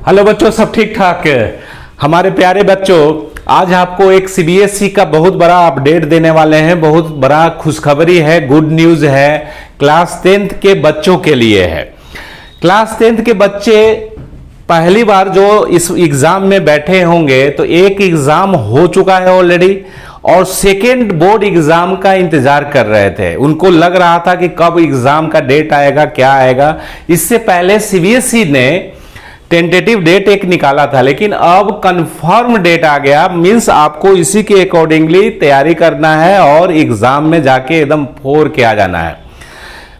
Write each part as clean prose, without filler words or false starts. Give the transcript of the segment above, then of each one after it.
Hello बच्चों, सब ठीक ठाक। हमारे प्यारे बच्चों, आज आपको एक सीबीएसई का बहुत बड़ा अपडेट देने वाले हैं। बहुत बड़ा खुशखबरी है, गुड न्यूज है। क्लास 10th के बच्चों के लिए है। क्लास 10th के बच्चे पहली बार जो इस एग्जाम में बैठे होंगे, तो एक एग्जाम हो चुका है ऑलरेडी और सेकेंड बोर्ड एग्जाम का इंतजार कर रहे थे। उनको लग रहा था कि कब एग्जाम का डेट आएगा, क्या आएगा। इससे पहले सीबीएसई ने टेंटेटिव डेट एक निकाला था, लेकिन अब कंफर्म डेट आ गया। मींस आपको इसी के अकॉर्डिंगली तैयारी करना है और एग्जाम में जाके एकदम फोर के आ जाना है।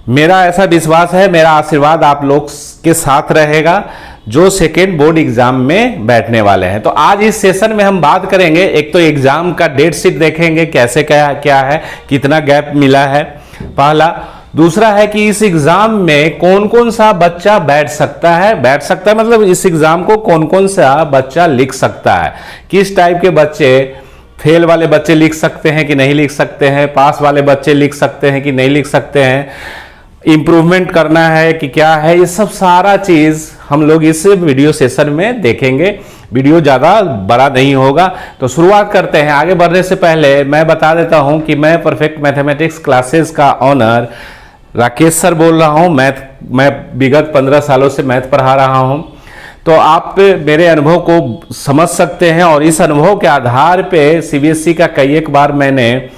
मेरा ऐसा विश्वास है, मेरा आशीर्वाद आप लोग के साथ रहेगा जो सेकेंड बोर्ड एग्जाम में बैठने वाले हैं। तो आज इस सेशन में हम बात करेंगे, एक तो एग्जाम का डेट शीट देखेंगे, कैसे क्या है, कितना गैप मिला है, पहला। दूसरा है कि इस एग्जाम में कौन कौन सा बच्चा बैठ सकता है मतलब इस एग्जाम को कौन कौन सा बच्चा लिख सकता है, किस टाइप के बच्चे, फेल वाले बच्चे लिख सकते हैं कि नहीं लिख सकते हैं, पास वाले बच्चे लिख सकते हैं कि नहीं लिख सकते हैं, इंप्रूवमेंट करना है कि क्या है। ये सब सारा चीज हम लोग इस वीडियो सेशन में देखेंगे। वीडियो ज़्यादा बड़ा नहीं होगा, तो शुरुआत करते हैं। आगे बढ़ने से पहले मैं बता देता हूं कि मैं परफेक्ट मैथमेटिक्स क्लासेस का ऑनर राकेश सर बोल रहा हूं। मैं विगत 15 सालों से मैथ पढ़ा रहा हूं, तो आप मेरे अनुभव को समझ सकते हैं और इस अनुभव के आधार पे सीबीएसई का कई एक बार मैंने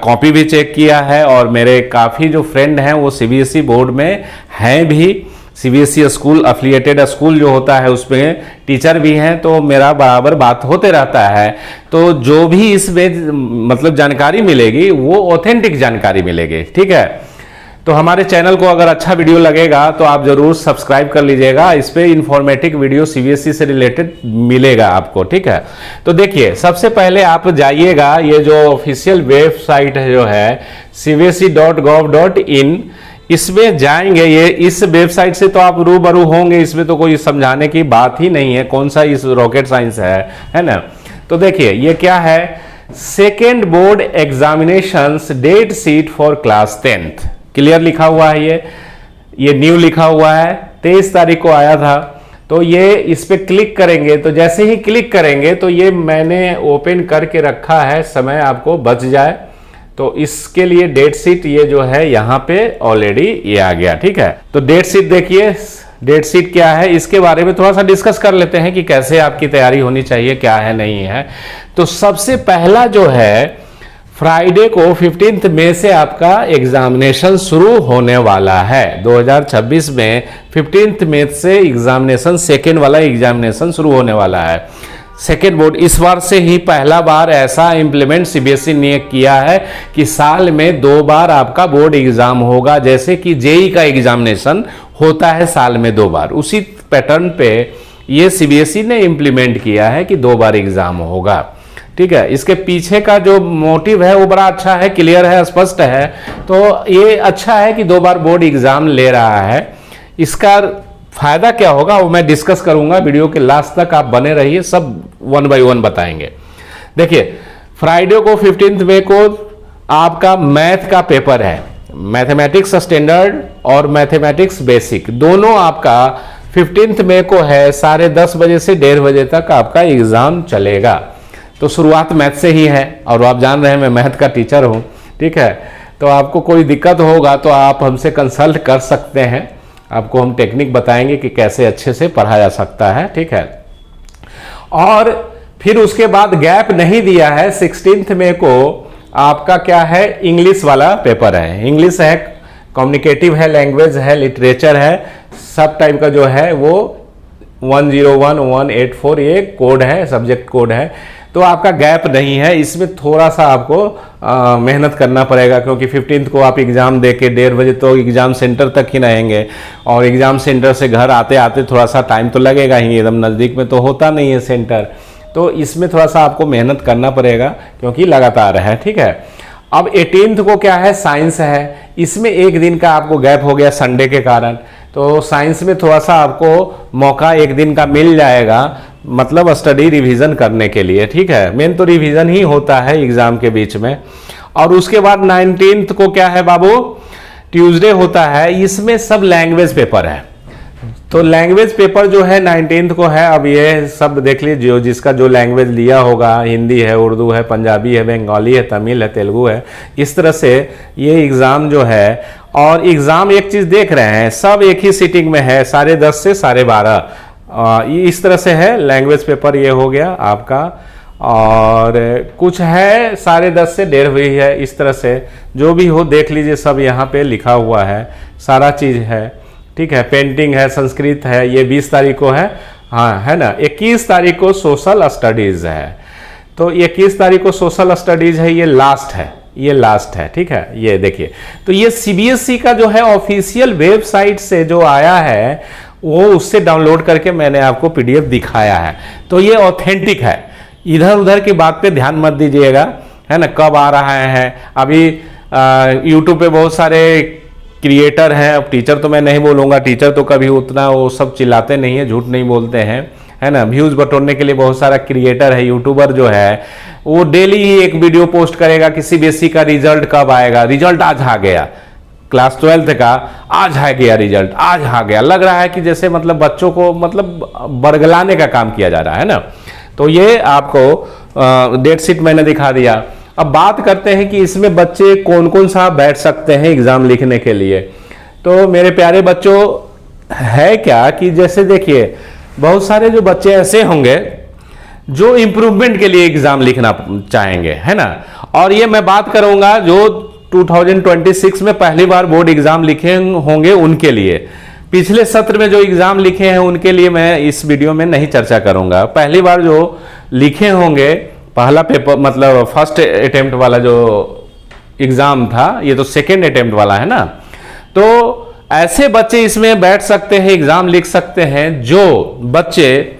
कॉपी भी चेक किया है और मेरे काफ़ी जो फ्रेंड हैं वो सीबीएसई बोर्ड में हैं भी। सीबीएसई स्कूल, एफिलिएटेड स्कूल जो होता है उसमें टीचर भी हैं, तो मेरा बराबर बात होते रहता है। तो जो भी इसमें मतलब जानकारी मिलेगी वो ऑथेंटिक जानकारी मिलेगी, ठीक है। तो हमारे चैनल को अगर अच्छा वीडियो लगेगा तो आप जरूर सब्सक्राइब कर लीजिएगा। इस पे इंफॉर्मेटिव वीडियो सीबीएसई से रिलेटेड मिलेगा आपको, ठीक है। तो देखिए, सबसे पहले आप जाइएगा, ये जो ऑफिशियल वेबसाइट है जो है cbse.gov.in, इसमें जाएंगे। ये इस वेबसाइट से तो आप रूबरू होंगे, इसमें तो कोई समझाने की बात ही नहीं है, कौन सा इस रॉकेट साइंस है ना। तो देखिए ये क्या है, second board examinations date sheet for class 10th, clear लिखा हुआ है। ये न्यू लिखा हुआ है, 23 तारीख को आया था। तो ये इस पे क्लिक करेंगे, तो जैसे ही क्लिक करेंगे तो ये मैंने ओपन करके रखा है, समय आपको बच जाए। तो इसके लिए डेट शीट ये जो है यहाँ पे ऑलरेडी ये आ गया, ठीक है। तो डेट शीट देखिए, डेट शीट क्या है इसके बारे में थोड़ा सा डिस्कस कर लेते हैं कि कैसे आपकी तैयारी होनी चाहिए, क्या है नहीं है। तो सबसे पहला जो है, फ्राइडे को 15 मई से आपका एग्जामिनेशन शुरू होने वाला है। 2026 में 15 मई से एग्जामिनेशन, सेकेंड वाला एग्जामिनेशन शुरू होने वाला है। सेकेंड बोर्ड इस बार से ही पहला बार ऐसा इम्प्लीमेंट सीबीएसई ने किया है कि साल में 2 बार आपका बोर्ड एग्जाम होगा। जैसे कि जेई का एग्जामिनेशन होता है साल में 2 बार, उसी पैटर्न पे ये सीबीएसई ने इम्प्लीमेंट किया है कि 2 बार एग्जाम होगा, ठीक है। इसके पीछे का जो मोटिव है वो बड़ा अच्छा है, क्लियर है, स्पष्ट है। तो ये अच्छा है कि 2 बार बोर्ड एग्जाम ले रहा है। इसका फायदा क्या होगा वो मैं डिस्कस करूंगा, वीडियो के लास्ट तक आप बने रहिए, सब 1 बाय 1 बताएंगे। देखिए, फ्राइडे को 15 मई को आपका मैथ का पेपर है, मैथमेटिक्स स्टैंडर्ड और मैथमेटिक्स बेसिक, दोनों आपका 15 मई को है। 10:30 बजे से 1:30 बजे तक आपका एग्जाम चलेगा। तो शुरुआत मैथ से ही है और आप जान रहे हैं मैं मैथ का टीचर हूं, ठीक है। तो आपको कोई दिक्कत होगा तो आप हमसे कंसल्ट कर सकते हैं, आपको हम टेक्निक बताएंगे कि कैसे अच्छे से पढ़ा जा सकता है, ठीक है। और फिर उसके बाद गैप नहीं दिया है, 16 मई को आपका क्या है, इंग्लिश वाला पेपर है। इंग्लिश है, कम्युनिकेटिव है, लैंग्वेज है, लिटरेचर है, सब टाइप का जो है वो 101184 ये कोड है, सब्जेक्ट कोड है। तो आपका गैप नहीं है, इसमें थोड़ा सा आपको मेहनत करना पड़ेगा, क्योंकि 15 को आप एग्जाम दे के 1:30 बजे तो एग्जाम सेंटर तक ही रहेंगे और एग्जाम सेंटर से घर आते आते थोड़ा सा टाइम तो लगेगा ही, एकदम नज़दीक में तो होता नहीं है सेंटर। तो इसमें थोड़ा सा आपको मेहनत करना पड़ेगा क्योंकि लगातार है, ठीक है। अब 18 को क्या है, साइंस है। इसमें एक दिन का आपको गैप हो गया संडे के कारण, तो साइंस में थोड़ा सा आपको मौका एक दिन का मिल जाएगा, मतलब स्टडी रिवीजन करने के लिए, ठीक है। मेन तो रिवीजन ही होता है एग्जाम के बीच में। और उसके बाद 19 को क्या है बाबू, ट्यूसडे होता है। इसमें सब लैंग्वेज पेपर है, तो लैंग्वेज पेपर जो है 19th को है। अब ये सब देख लीजिए, जिसका जो लैंग्वेज लिया होगा, हिंदी है, उर्दू है, पंजाबी है, बंगाली है, तमिल है, तेलुगु है, इस तरह से ये एग्ज़ाम जो है। और एग्ज़ाम एक चीज़ देख रहे हैं, सब एक ही सीटिंग में है, 10:30 से 12:30 इस तरह से है। लैंग्वेज पेपर ये हो गया आपका, और कुछ है 10:30 से 1:30 हुई है, इस तरह से जो भी हो देख लीजिए, सब यहाँ पे लिखा हुआ है, सारा चीज़ है, ठीक है। पेंटिंग है, संस्कृत है, ये 20 तारीख को है, हाँ है ना। 21 तारीख को सोशल स्टडीज़ है, तो 21 तारीख को सोशल स्टडीज़ है, ये लास्ट है, ये लास्ट है, ठीक है। ये देखिए, तो ये सीबीएसई का जो है ऑफिशियल वेबसाइट से जो आया है, वो उससे डाउनलोड करके मैंने आपको पीडीएफ दिखाया है, तो ये ऑथेंटिक है। इधर उधर की बात पे ध्यान मत दीजिएगा, है ना। कब आ रहा है, अभी यूट्यूब पे बहुत सारे क्रिएटर हैं, अब टीचर तो मैं नहीं बोलूँगा, टीचर तो कभी उतना वो सब चिल्लाते नहीं है, झूठ नहीं बोलते हैं, है ना। व्यूज़ बटोरने के लिए बहुत सारा क्रिएटर है, यूट्यूबर जो है वो डेली ही एक वीडियो पोस्ट करेगा कि सीबीएसई का रिजल्ट कब आएगा, रिजल्ट आज आ गया, क्लास 12th का आज आ गया रिजल्ट, आज आ गया। लग रहा है कि जैसे मतलब बच्चों को मतलब बरगलाने का काम किया जा रहा है ना। तो ये आपको डेट शीट मैंने दिखा दिया। अब बात करते हैं कि इसमें बच्चे कौन कौन सा बैठ सकते हैं एग्जाम लिखने के लिए। तो मेरे प्यारे बच्चों, है क्या कि जैसे देखिए, बहुत सारे जो बच्चे ऐसे होंगे जो इम्प्रूवमेंट के लिए एग्जाम लिखना चाहेंगे, है ना। और ये मैं बात करूंगा जो 2026 में पहली बार बोर्ड एग्जाम लिखे होंगे उनके लिए। पिछले सत्र में जो एग्जाम लिखे हैं उनके लिए मैं इस वीडियो में नहीं चर्चा करूंगा। पहली बार जो लिखे होंगे, पहला पेपर मतलब फर्स्ट अटेम्प्ट वाला जो एग्जाम था, ये तो सेकेंड अटेम्प्ट वाला है ना। तो ऐसे बच्चे इसमें बैठ सकते हैं, एग्जाम लिख सकते हैं जो बच्चे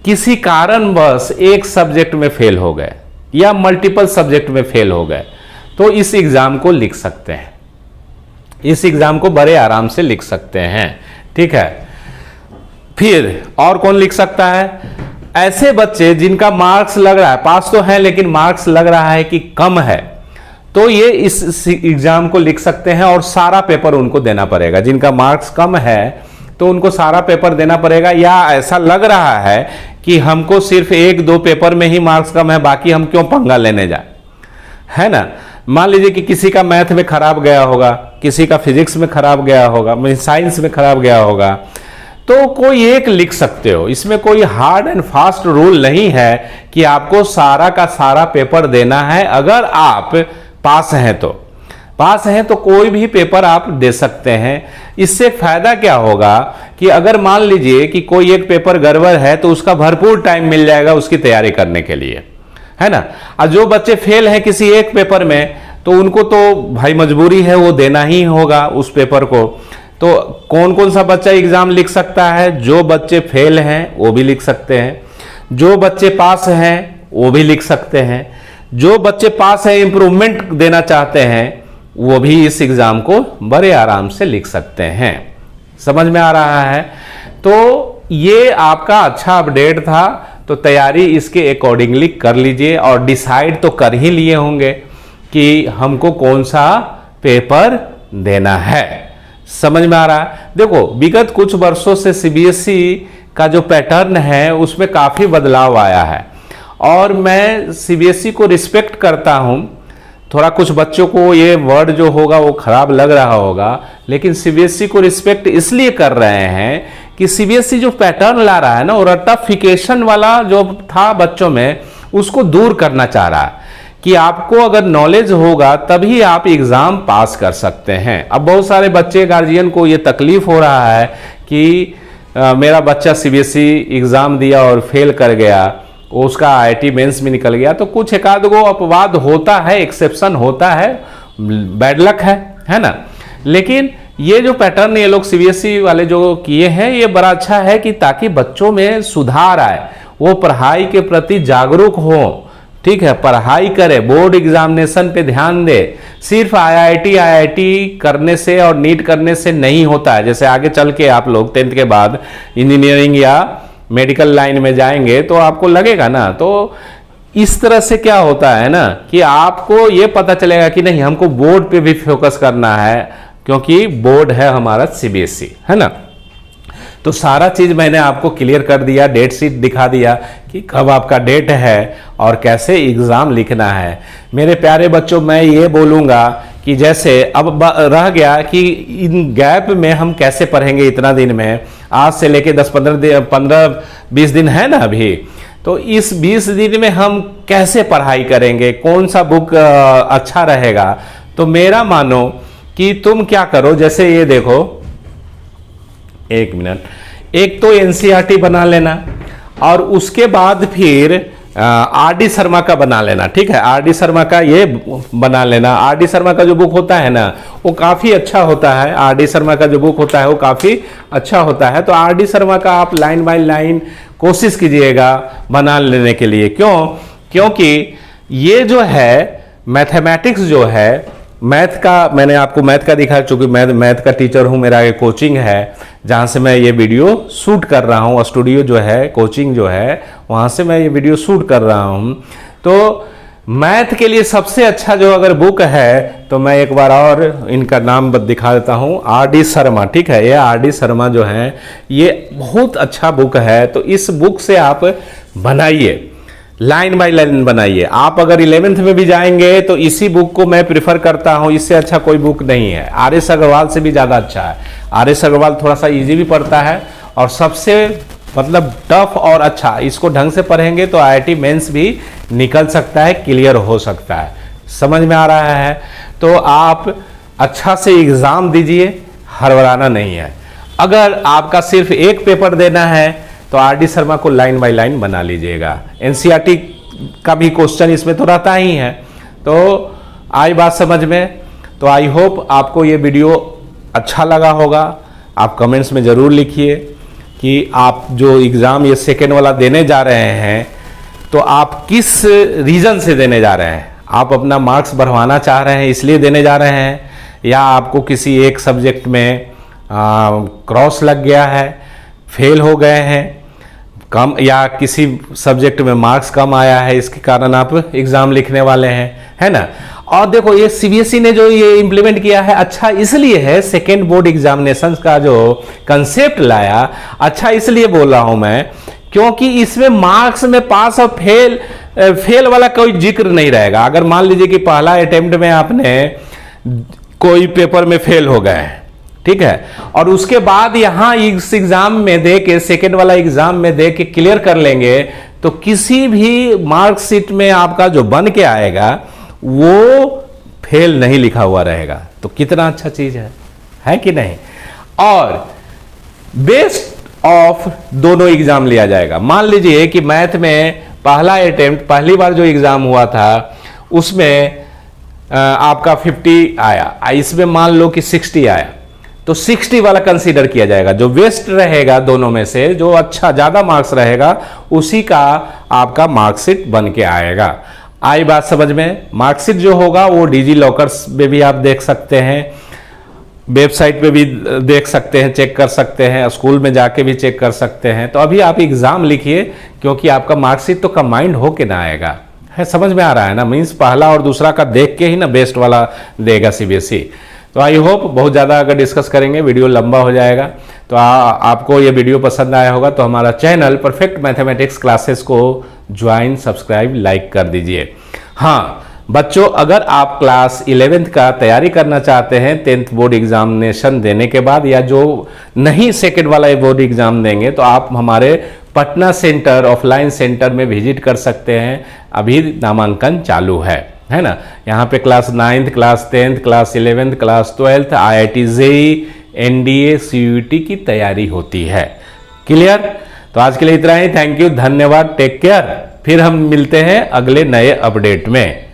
किसी कारणवश एक सब्जेक्ट में फेल हो गए या मल्टीपल सब्जेक्ट में फेल हो गए, तो इस एग्जाम को लिख सकते हैं, इस एग्जाम को बड़े आराम से लिख सकते हैं, ठीक है। फिर और कौन लिख सकता है? ऐसे बच्चे जिनका मार्क्स लग रहा है, पास तो है लेकिन मार्क्स लग रहा है कि कम है, तो ये इस एग्जाम को लिख सकते हैं और सारा पेपर उनको देना पड़ेगा। जिनका मार्क्स कम है तो उनको सारा पेपर देना पड़ेगा, या ऐसा लग रहा है कि हमको सिर्फ 1-2 पेपर में ही मार्क्स कम है, बाकी हम क्यों पंगा लेने जाए, है ना। मान लीजिए कि किसी का मैथ में खराब गया होगा, किसी का फिजिक्स में खराब गया होगा, साइंस में खराब गया होगा, तो कोई एक लिख सकते हो। इसमें कोई हार्ड एंड फास्ट रूल नहीं है कि आपको सारा का सारा पेपर देना है। अगर आप पास हैं तो कोई भी पेपर आप दे सकते हैं। इससे फायदा क्या होगा कि अगर मान लीजिए कि कोई एक पेपर गड़बड़ है तो उसका भरपूर टाइम मिल जाएगा उसकी तैयारी करने के लिए, है ना। और जो बच्चे फेल हैं किसी एक पेपर में, तो उनको तो भाई मजबूरी है, वो देना ही होगा उस पेपर को। तो कौन कौन सा बच्चा एग्जाम लिख सकता है? जो बच्चे फेल हैं वो भी लिख सकते हैं, जो बच्चे पास हैं वो भी लिख सकते हैं, जो बच्चे पास है इंप्रूवमेंट देना चाहते हैं वो भी इस एग्जाम को बड़े आराम से लिख सकते हैं। समझ में आ रहा है? तो ये आपका अच्छा अपडेट था, तो तैयारी इसके अकॉर्डिंगली कर लीजिए और डिसाइड तो कर ही लिए होंगे कि हमको कौन सा पेपर देना है। समझ में आ रहा है? देखो, विगत कुछ वर्षों से सीबीएसई का जो पैटर्न है उसमें काफ़ी बदलाव आया है और मैं सीबीएसई को रिस्पेक्ट करता हूं। थोड़ा कुछ बच्चों को ये वर्ड जो होगा वो खराब लग रहा होगा, लेकिन सीबीएसई को रिस्पेक्ट इसलिए कर रहे हैं कि सीबीएसई जो पैटर्न ला रहा है ना, वो रट्टाफिकेशन वाला जो था बच्चों में, उसको दूर करना चाह रहा है कि आपको अगर नॉलेज होगा तभी आप एग्जाम पास कर सकते हैं। अब बहुत सारे बच्चे गार्जियन को ये तकलीफ हो रहा है कि मेरा बच्चा सीबीएसई एग्जाम दिया और फेल कर गया, उसका आईआईटी मेंस में निकल गया। तो कुछ एक आध गो अपवाद होता है, एक्सेप्शन होता है, बैड लक है ना। लेकिन ये जो पैटर्न ये लोग सीबीएसई वाले जो किए हैं ये बड़ा अच्छा है कि ताकि बच्चों में सुधार आए, वो पढ़ाई के प्रति जागरूक हो, ठीक है, पढ़ाई करे, बोर्ड एग्जामिनेशन पे ध्यान दे। सिर्फ आईआईटी करने से और नीट करने से नहीं होता है। जैसे आगे चल के आप लोग 10th के बाद इंजीनियरिंग या मेडिकल लाइन में जाएंगे तो आपको लगेगा ना, तो इस तरह से क्या होता है ना कि आपको ये पता चलेगा कि नहीं, हमको बोर्ड पे भी फोकस करना है, क्योंकि बोर्ड है हमारा सीबीएसई, है ना। तो सारा चीज़ मैंने आपको क्लियर कर दिया, डेट शीट दिखा दिया कि कब आपका डेट है और कैसे एग्ज़ाम लिखना है। मेरे प्यारे बच्चों, मैं ये बोलूँगा कि जैसे अब रह गया कि इन गैप में हम कैसे पढ़ेंगे इतना दिन में, आज से लेके 15-20 दिन है ना अभी, तो इस 20 दिन में हम कैसे पढ़ाई करेंगे, कौन सा बुक अच्छा रहेगा। तो मेरा मानो कि तुम क्या करो, जैसे ये देखो, एक मिनट, एक तो एनसीईआरटी बना लेना और उसके बाद फिर आर डी शर्मा का बना लेना, ठीक है। आर डी शर्मा का ये बना लेना। आर डी शर्मा का जो बुक होता है ना वो काफ़ी अच्छा होता है। आर डी शर्मा का जो बुक होता है वो काफ़ी अच्छा होता है। तो आर डी शर्मा का आप लाइन बाय लाइन कोशिश कीजिएगा बना लेने के लिए। क्योंकि ये जो है मैथमेटिक्स जो है, मैथ का मैंने आपको मैथ का दिखा, चूंकि मैं मैथ का टीचर हूं, मेरा ये कोचिंग है जहां से मैं ये वीडियो शूट कर रहा हूं, स्टूडियो जो है, कोचिंग जो है, वहां से मैं ये वीडियो शूट कर रहा हूं। तो मैथ के लिए सबसे अच्छा जो अगर बुक है तो मैं एक बार और इनका नाम दिखा देता हूं, आर डी शर्मा, ठीक है। ये आर डी शर्मा जो है ये बहुत अच्छा बुक है। तो इस बुक से आप बनाइए, लाइन बाय लाइन बनाइए। आप अगर 11th में भी जाएंगे तो इसी बुक को मैं प्रिफर करता हूं, इससे अच्छा कोई बुक नहीं है। आर एस अग्रवाल से भी ज़्यादा अच्छा है। आर एस अग्रवाल थोड़ा सा इजी भी पड़ता है और सबसे मतलब टफ और अच्छा, इसको ढंग से पढ़ेंगे तो आईआईटी मेंस भी निकल सकता है, क्लियर हो सकता है। समझ में आ रहा है? तो आप अच्छा से एग्ज़ाम दीजिए, हड़बड़ाना नहीं है। अगर आपका सिर्फ एक पेपर देना है तो आर डी शर्मा को लाइन बाय लाइन बना लीजिएगा। एनसीईआरटी का भी क्वेश्चन इसमें तो रहता ही है। तो आई बात समझ में? तो आई होप आपको ये वीडियो अच्छा लगा होगा। आप कमेंट्स में ज़रूर लिखिए कि आप जो एग्ज़ाम ये सेकेंड वाला देने जा रहे हैं तो आप किस रीज़न से देने जा रहे हैं। आप अपना मार्क्स बढ़वाना चाह रहे हैं इसलिए देने जा रहे हैं, या आपको किसी एक सब्जेक्ट में क्रॉस लग गया है, फेल हो गए हैं कम, या किसी सब्जेक्ट में मार्क्स कम आया है, इसके कारण आप एग्ज़ाम लिखने वाले हैं, है ना। और देखो ये सीबीएसई ने जो ये इम्प्लीमेंट किया है अच्छा इसलिए है, सेकेंड बोर्ड एग्जामिनेशन का जो कंसेप्ट लाया अच्छा इसलिए बोल रहा हूं मैं, क्योंकि इसमें मार्क्स में पास और फेल वाला कोई जिक्र नहीं रहेगा। अगर मान लीजिए कि पहला अटेम्प्ट में आपने कोई पेपर में फेल हो गए, ठीक है, और उसके बाद यहां इस एग्जाम में दे के, सेकेंड वाला एग्जाम में दे के क्लियर कर लेंगे तो किसी भी मार्कशीट में आपका जो बन के आएगा वो फेल नहीं लिखा हुआ रहेगा। तो कितना अच्छा चीज है कि नहीं। और बेस्ट ऑफ दोनों एग्जाम लिया जाएगा। मान लीजिए कि मैथ में पहला अटेम्प्ट, पहली बार जो एग्जाम हुआ था उसमें आपका 50 आया, इसमें मान लो कि 60 आया, तो 60 वाला कंसीडर किया जाएगा। जो बेस्ट रहेगा दोनों में से, जो अच्छा ज्यादा मार्क्स रहेगा उसी का आपका मार्कशीट बन के आएगा। आई बात समझ में? मार्कशीट जो होगा वो डिजी लॉकर्स में भी आप देख सकते हैं, वेबसाइट पे भी देख सकते हैं, चेक कर सकते हैं, स्कूल में जाके भी चेक कर सकते हैं। तो अभी आप एग्जाम लिखिए, क्योंकि आपका मार्कशीट तो कंबाइंड होके ना आएगा। है, समझ में आ रहा है ना? मीन्स पहला और दूसरा का देख के ही ना बेस्ट वाला देगा सीबीएसई। तो आई होप बहुत ज़्यादा अगर डिस्कस करेंगे वीडियो लंबा हो जाएगा। तो आपको ये वीडियो पसंद आया होगा तो हमारा चैनल परफेक्ट मैथमेटिक्स क्लासेस को ज्वाइन, सब्सक्राइब, लाइक कर दीजिए। हाँ बच्चों, अगर आप क्लास 11th का तैयारी करना चाहते हैं 10th बोर्ड एग्जामिनेशन देने के बाद, या जो नहीं सेकेंड वाला बोर्ड एग्जाम देंगे, तो आप हमारे पटना सेंटर ऑफलाइन सेंटर में विजिट कर सकते हैं। अभी नामांकन चालू है ना। यहाँ पे class 9th, class 10th, class 11th, class 12th, IIT JEE, NDA, CUET की तैयारी होती है। क्लियर? तो आज के लिए इतना ही। थैंक यू, धन्यवाद, टेक केयर। फिर हम मिलते हैं अगले नए अपडेट में।